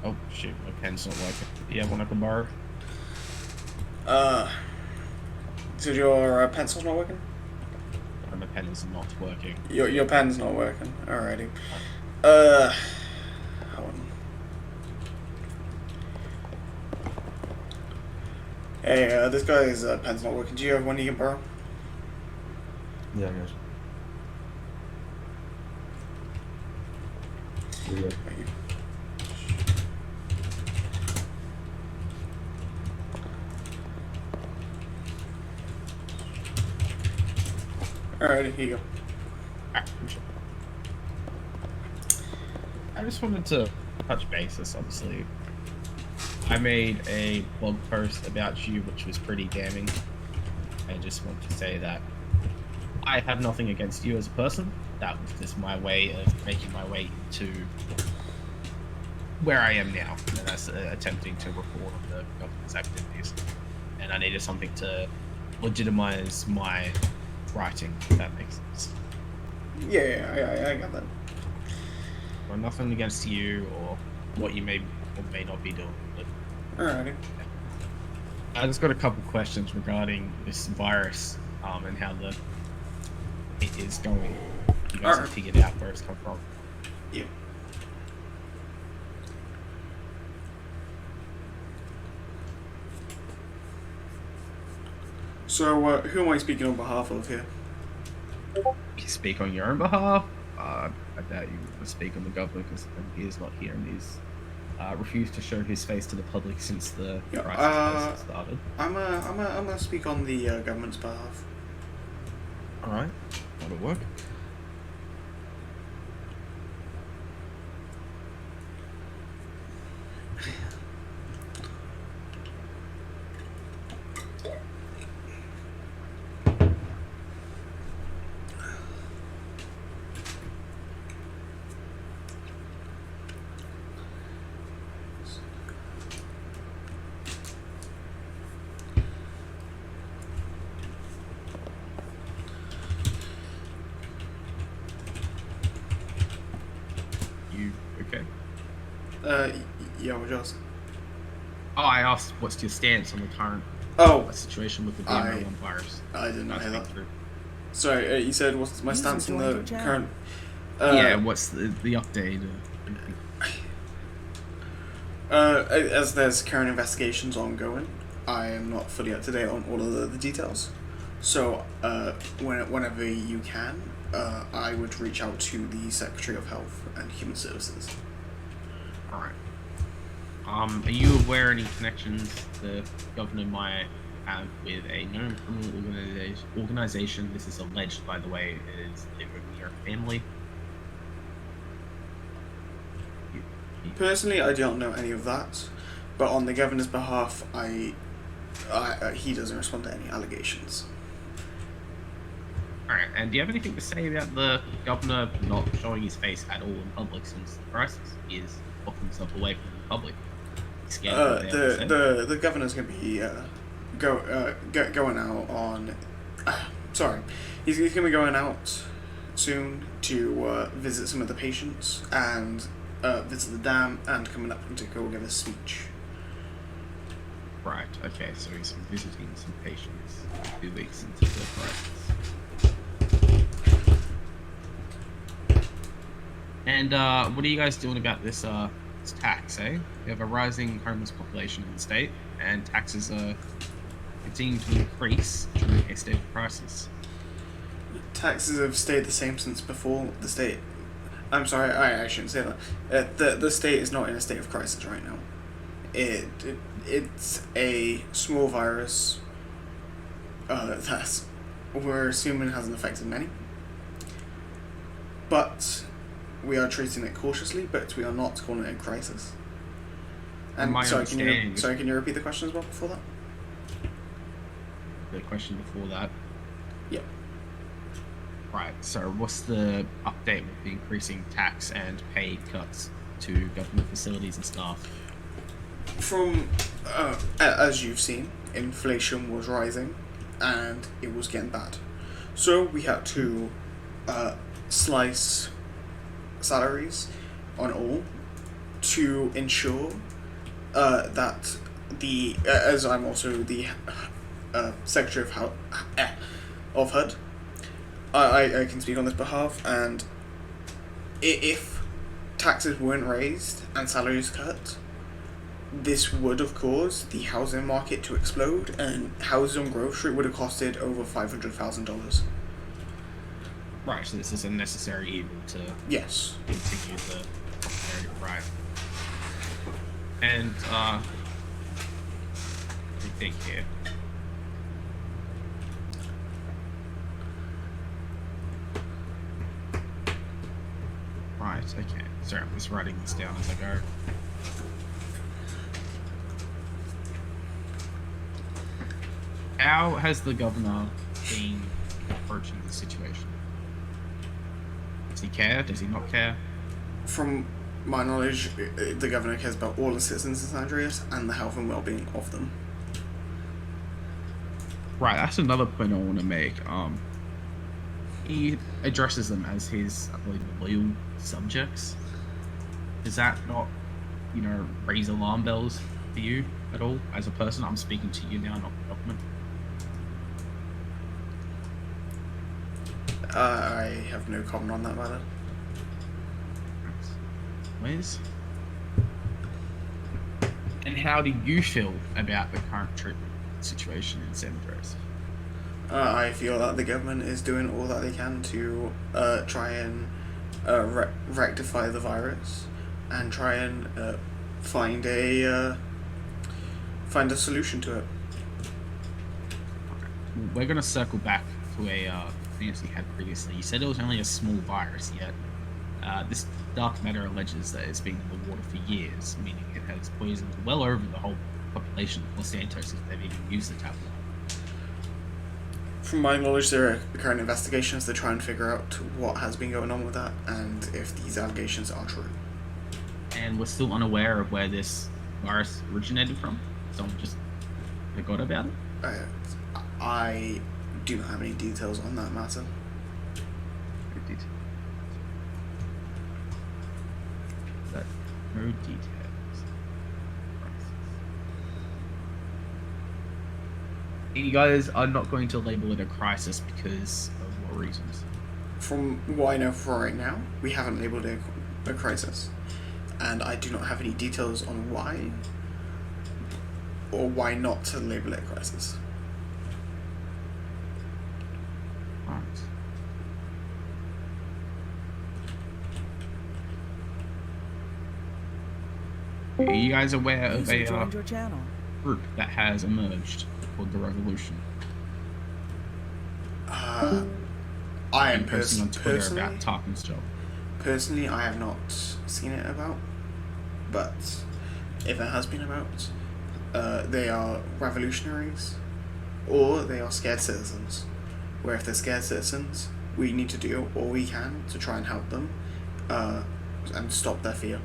Oh shoot, my pen's not working. Do you have one I can borrow? Uh, so your pencil's not working? And my pen is not working. Your pen's not working. Alrighty. Uh, Uh, hold on. Hey, this guy's pen's not working. Do you have one you can borrow? Yeah, I guess. Here you go. Thank you. Alrighty, here you go. I just wanted to touch bases, obviously. I made a blog post about you, which was pretty damning. I just want to say that I have nothing against you as a person. That was just my way of making my way into where I am now, and that's attempting to report on the government's activities. And I needed something to legitimize my writing, if that makes sense. Yeah, I got that. Well, nothing against you or what you may or may not be doing, but Alrighty. I just got a couple questions regarding this virus and how it is going. You guys have figured out where it's come from. Yeah. So, who am I speaking on behalf of here? You speak on your own behalf. I doubt you would speak on the government because he is not here and he's refused to show his face to the public since the crisis has started. I'm gonna speak on the government's behalf. All right, that'll work. You okay? Yeah, what else? Oh, I asked, what's your stance on the current situation with the BMO1 virus? I did not hear that. Through. Sorry, you said what's my stance on the current? Yeah, what's the update? As there's current investigations ongoing, I am not fully up to date on all of the details. So, whenever you can, I would reach out to the Secretary of Health and Human Services. Alright. Are you aware any connections the governor might have with a known criminal organization? This is alleged, by the way, is living with your family. Personally, I don't know any of that, but on the governor's behalf, he doesn't respond to any allegations. Alright, and do you have anything to say about the governor not showing his face at all in public since the crisis? He is locking himself away from the public. The governor's going to be going out on. Sorry, he's going to be going out soon to visit some of the patients and visit the dam and coming up to go give a speech. Right. Okay. So he's visiting some patients 2 weeks into the crisis. And what are you guys doing about this tax, eh? We have a rising homeless population in the state, and taxes are continuing to increase during a state of crisis. Taxes have stayed the same since before the state. I'm sorry, I shouldn't say that. The state is not in a state of crisis right now. It's a small virus that we're assuming hasn't affected many. But we are treating it cautiously, but we are not calling it a crisis. And sorry, can you repeat the question as well before that? The question before that. Yep. Right. So, what's the update with the increasing tax and pay cuts to government facilities and staff? From as you've seen, inflation was rising, and it was getting bad. So we had to slice salaries on all to ensure that as I'm also the Secretary of HUD, I can speak on this behalf, and if taxes weren't raised and salaries cut, this would have caused the housing market to explode, and houses on Grove Street would have costed over $500,000. Right, so this is a necessary evil to Yes. continue the prosperity, right? And let me think here. Right, okay. Sorry, I'm just writing this down as I go. How has the governor been approaching the situation? Does he care? Does he not care? From my knowledge, the governor cares about all the citizens in San Andreas and the health and well-being of them. Right, that's another point I want to make. He addresses them as his, I believe, loyal subjects. Does that not, raise alarm bells for you at all? As a person, I'm speaking to you now, not the government. I have no comment on that matter. Wes? And how do you feel about the current treatment situation in San Andreas? I feel that the government is doing all that they can to try and rectify the virus and try and find a solution to it. We're going to circle back to a thing you had previously. You said it was only a small virus, yet this dark matter alleges that it's been in the water for years, meaning it has poisoned well over the whole population of Los Santos if they've even used the tablet. From my knowledge, there are current investigations to try and figure out what has been going on with that and if these allegations are true. And we're still unaware of where this virus originated from. Someone just forgot about it. I do not have any details on that matter. No details. You guys are not going to label it a crisis because of what reasons? From what I know for right now, we haven't labeled it a crisis. And I do not have any details on why or why not to label it a crisis. Right. Are you guys aware of a group that has emerged called the Revolution? I am posting on Twitter about Tarkin's job. Personally, I have not seen it about, but if it has been about, they are revolutionaries, or they are scared citizens. Where if they're scared citizens, we need to do all we can to try and help them, and stop their fear.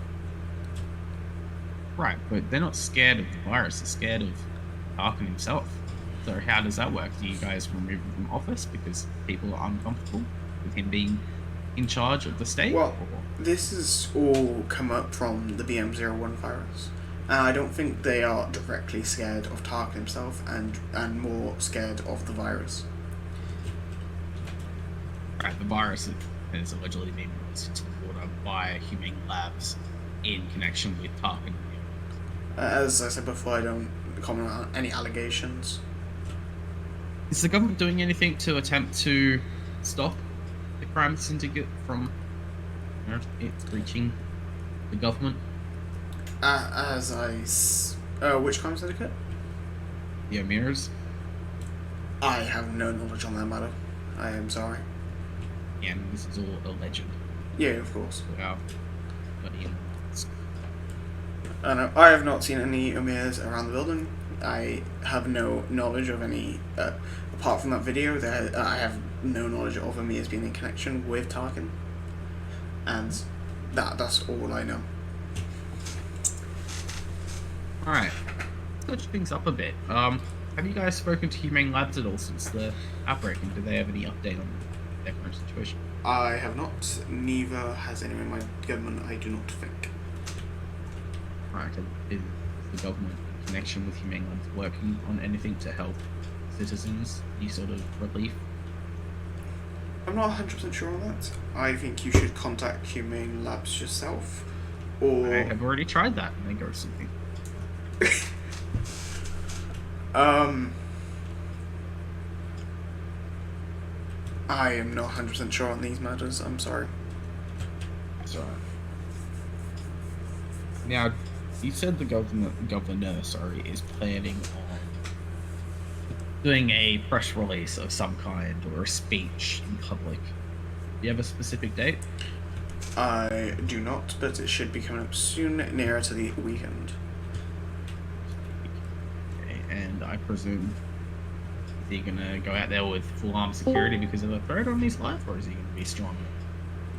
Right, but they're not scared of the virus, they're scared of Tarkin himself. So how does that work? Do you guys remove him from office because people are uncomfortable with him being in charge of the state? Well, this has all come up from the BM01 virus. And I don't think they are directly scared of Tarkin himself and more scared of the virus. Right, the virus has allegedly been released into the water by Humane Labs in connection with Tarkin. As I said before, I don't comment on any allegations. Is the government doing anything to attempt to stop the crime syndicate from it reaching the government? Which crime syndicate? The Amirs? I have no knowledge on that matter. I am sorry. Yeah, and this is all alleged. Yeah, of course. Wow. I have not seen any Amirs around the building. I have no knowledge of any, apart from that video, I have no knowledge of Amirs being in connection with Tarkin. And that's all I know. Alright. Switch things up a bit. Have you guys spoken to Humane Labs at all since the outbreak, and do they have any update on their current situation? I have not. Neither has anyone in my government, I do not think. Right. Is the government in connection with Humane Labs working on anything to help citizens? Any sort of relief? I'm not 100% sure on that. I think you should contact Humane Labs yourself, or I have already tried that and they ghosted me. I am not 100% sure on these matters. I'm sorry. So now, you said the governor, is planning on doing a press release of some kind or a speech in public. Do you have a specific date? I do not, but it should be coming up soon, nearer to the weekend. Okay, and I presume, is he gonna go out there with full armed security because of the threat on his life, or is he gonna be strong?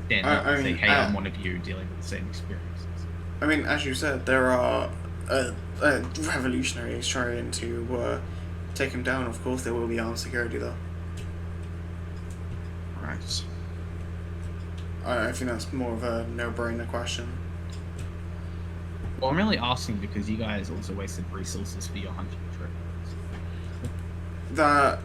Stand up and say, "Hey, I'm one of you dealing with the same experiences." I mean, as you said, there are revolutionaries trying to take him down. Of course, there will be armed security, though. Right. I think that's more of a no-brainer question. Well, I'm really asking because you guys also wasted resources for your hunting trip. That,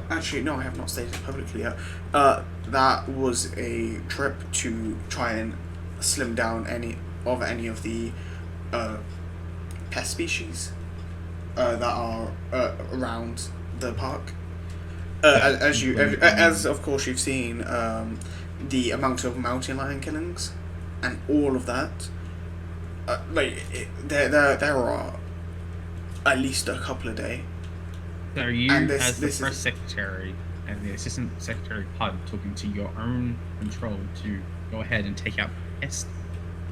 actually, no, I have not stated publicly yet. That was a trip to try and slim down any of the pest species that are around the park. As of course you've seen, the amount of mountain lion killings and all of that. There are at least a couple a day. So you, And as the this press is- secretary and the assistant secretary PUD, talking to your own control to go ahead and take out pest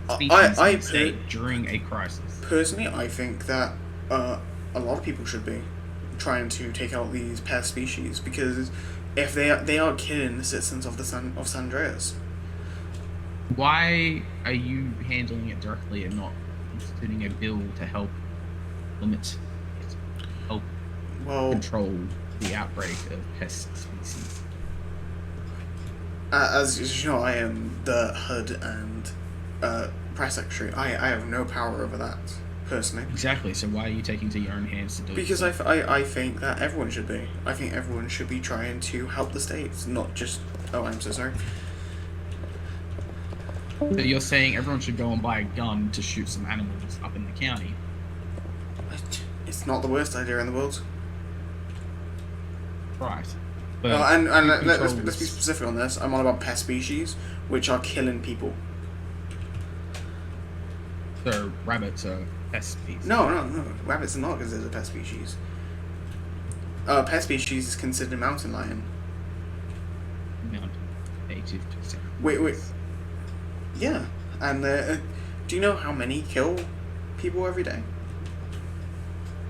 species I in the state during a crisis. Personally, I think that a lot of people should be trying to take out these pest species, because if they are killing the citizens of San Andreas. Why are you handling it directly and not instituting a bill to help limit it, help Well, control the outbreak of pest species? as you know, I am the HUD and press secretary. I have no power over that, personally. Exactly. So why are you taking to your own hands to do it? Because I think that everyone should be. I think everyone should be trying to help the states, not just... Oh, I'm so sorry. So you're saying everyone should go and buy a gun to shoot some animals up in the county? It's not the worst idea in the world. Right. But And who let's be controls- specific on this. I'm on about pest species, which are killing people. So rabbits are pest species. No. Rabbits are not considered a pest species. Pest species is considered mountain lion. Mountain native to San Wait. Yeah. And do you know how many kill people every day?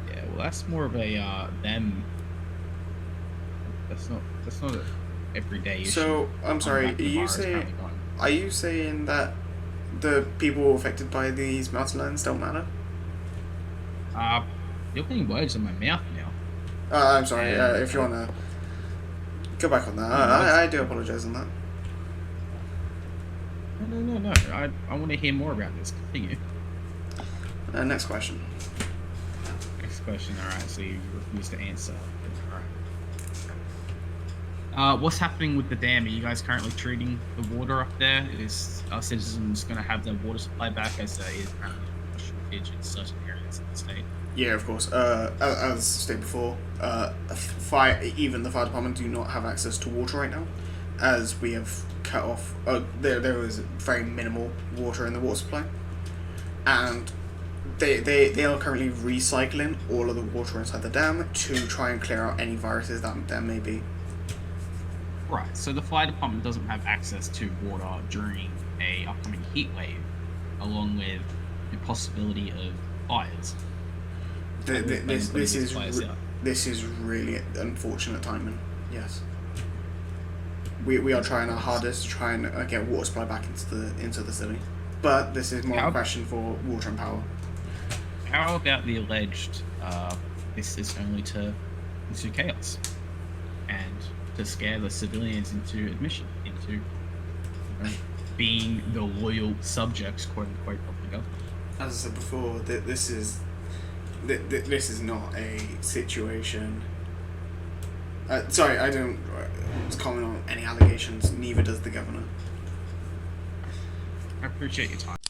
Yeah, well, that's more of a them. That's not a everyday issue. So, I'm sorry, Combating the virus currently going. are you saying that the people affected by these mountain lions don't matter? You're putting words in my mouth now. I'm sorry, if you wanna go back on that. I do apologize on that. No. I want to hear more about this. Continue. Next question. Next question. All right. So you refuse to answer. All right. What's happening with the dam? Are you guys currently treating the water up there? Is our citizens going to have their water supply back, as there is currently a shortage in certain areas of the state? Yeah, of course. As stated before, even the fire department do not have access to water right now, as we have cut off. There is very minimal water in the water supply, and they are currently recycling all of the water inside the dam to try and clear out any viruses that there may be. Right. So the fire department doesn't have access to water during a upcoming heat wave, along with the possibility of fires. This is really unfortunate timing. Yes. We are trying our hardest to try and get water supply back into the city, but this is more a question for water and power. How about the alleged this is only to ensue chaos and to scare the civilians into admission, into being the loyal subjects, quote unquote, of the government? as I said before, this is not a situation. Sorry, I don't comment on any allegations. Neither does the governor. I appreciate your time.